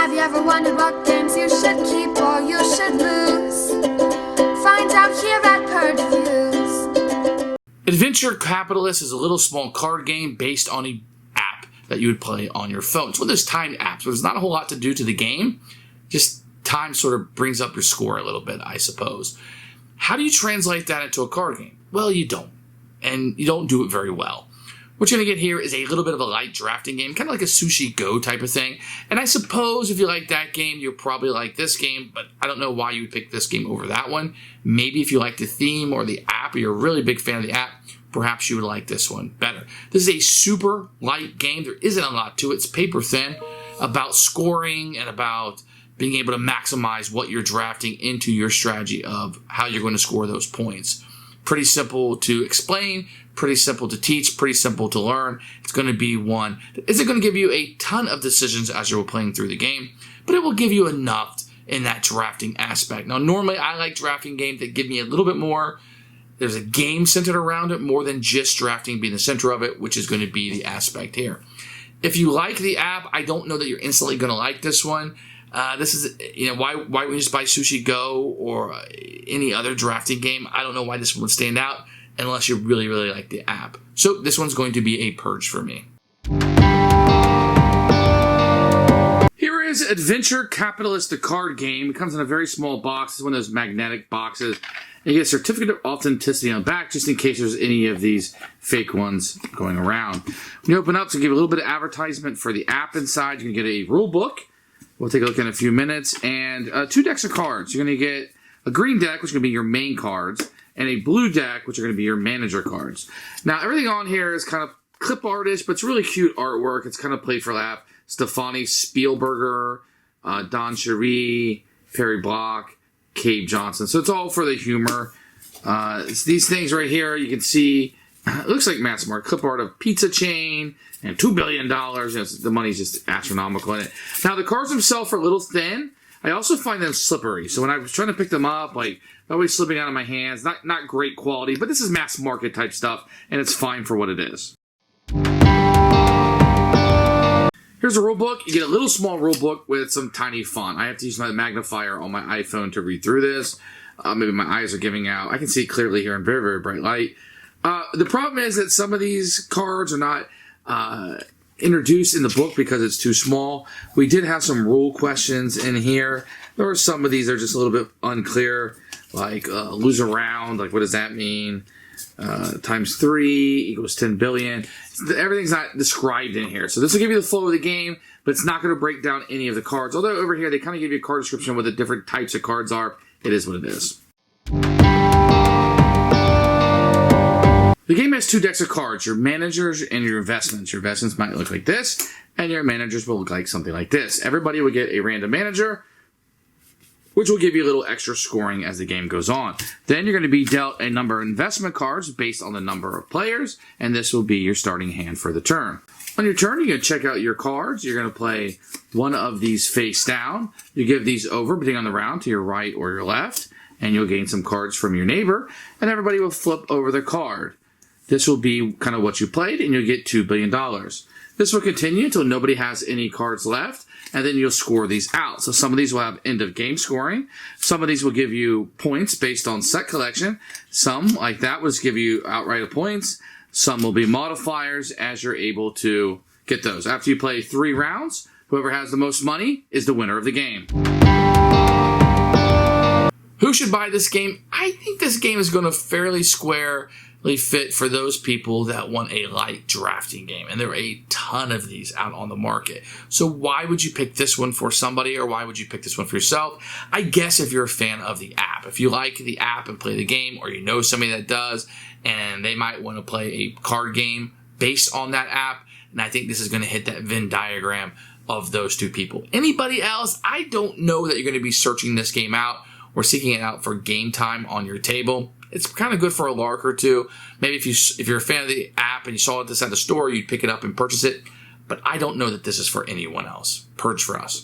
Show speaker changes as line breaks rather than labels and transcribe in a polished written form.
Have you ever wondered what games you should keep or you should lose? Find out here at Purge Reviews.
Adventure Capitalist is a little small card game based on an app that you would play on your phone. It's one of those timed apps, but there's not a whole lot to do to the game. Just time sort of brings up your score a little bit, I suppose. How do you translate that into a card game? Well, you don't. And you don't do it very well. What you're going to get here is a little bit of a light drafting game, kind of like a Sushi Go type of thing. And I suppose if you like that game, you'll probably like this game, but I don't know why you would pick this game over that one. Maybe if you like the theme or the app, or you're a really big fan of the app, perhaps you would like this one better. This is a super light game. There isn't a lot to it. It's paper thin, about scoring and about being able to maximize what you're drafting into your strategy of how you're going to score those points. Pretty simple to explain, pretty simple to teach, pretty simple to learn. It's going to be one that isn't going to give you a ton of decisions as you're playing through the game, but it will give you enough in that drafting aspect. Now, normally I like drafting games that give me a little bit more. There's a game centered around it more than just drafting being the center of it, which is going to be the aspect here. If you like the app, I don't know that you're instantly going to like this one. This is, why wouldn't you just buy Sushi Go or any other drafting game? I don't know why this one would stand out unless you really, really like the app. So this one's going to be a purge for me. Here is Adventure Capitalist, the card game. It comes in a very small box. It's one of those magnetic boxes. And you get a certificate of authenticity on the back just in case there's any of these fake ones going around. When you open up, to give a little bit of advertisement for the app inside, you can get a rule book. We'll take a look in a few minutes. And 2 decks of cards. You're going to get a green deck, which is going to be your main cards, and a blue deck, which are going to be your manager cards. Now, everything on here is kind of clip artish, but it's really cute artwork. It's kind of played for laugh. Stefani Spielberger, Don Cherie, Perry Block, Cave Johnson. So it's all for the humor. It's these things right here, you can see, it looks like mass market clip art of pizza chain and $2 billion. The money's just astronomical in it. Now, the cards themselves are a little thin. I also find them slippery. So when I was trying to pick them up, like, they're always slipping out of my hands. Not great quality, but this is mass market type stuff, and it's fine for what it is. Here's a rule book. You get a little small rule book with some tiny font. I have to use my magnifier on my iPhone to read through this. Maybe my eyes are giving out. I can see clearly here in very, very bright light. The problem is that some of these cards are not introduced in the book because it's too small. We did have some rule questions in here. There are some of these that are just a little bit unclear, like lose a round, like what does that mean? Times 3 equals 10 billion. Everything's not described in here. So this will give you the flow of the game, but it's not going to break down any of the cards. Although over here, they kind of give you a card description of what the different types of cards are. It is what it is. The game has 2 decks of cards, your managers and your investments. Your investments might look like this, and your managers will look like something like this. Everybody will get a random manager, which will give you a little extra scoring as the game goes on. Then you're going to be dealt a number of investment cards based on the number of players, and this will be your starting hand for the turn. On your turn, you're going to check out your cards. You're going to play one of these face down. You give these over, depending on the round, to your right or your left, and you'll gain some cards from your neighbor, and everybody will flip over the card. This will be kind of what you played, and you'll get $2 billion. This will continue until nobody has any cards left, and then you'll score these out. So some of these will have end-of-game scoring. Some of these will give you points based on set collection. Some, like that, will just give you outright points. Some will be modifiers as you're able to get those. After you play 3 rounds, whoever has the most money is the winner of the game. Who should buy this game? I think this game is going to fairly squarely fit for those people that want a light drafting game. And there are a ton of these out on the market. So why would you pick this one for somebody, or why would you pick this one for yourself? I guess if you're a fan of the app. If you like the app and play the game, or you know somebody that does, and they might want to play a card game based on that app, and I think this is going to hit that Venn diagram of those 2 people. Anybody else, I don't know that you're going to be searching this game out or seeking it out for game time on your table. It's kind of good for a lark or two. Maybe if you're a fan of the app and you saw this at the store, you'd pick it up and purchase it. But I don't know that this is for anyone else. Purge for us.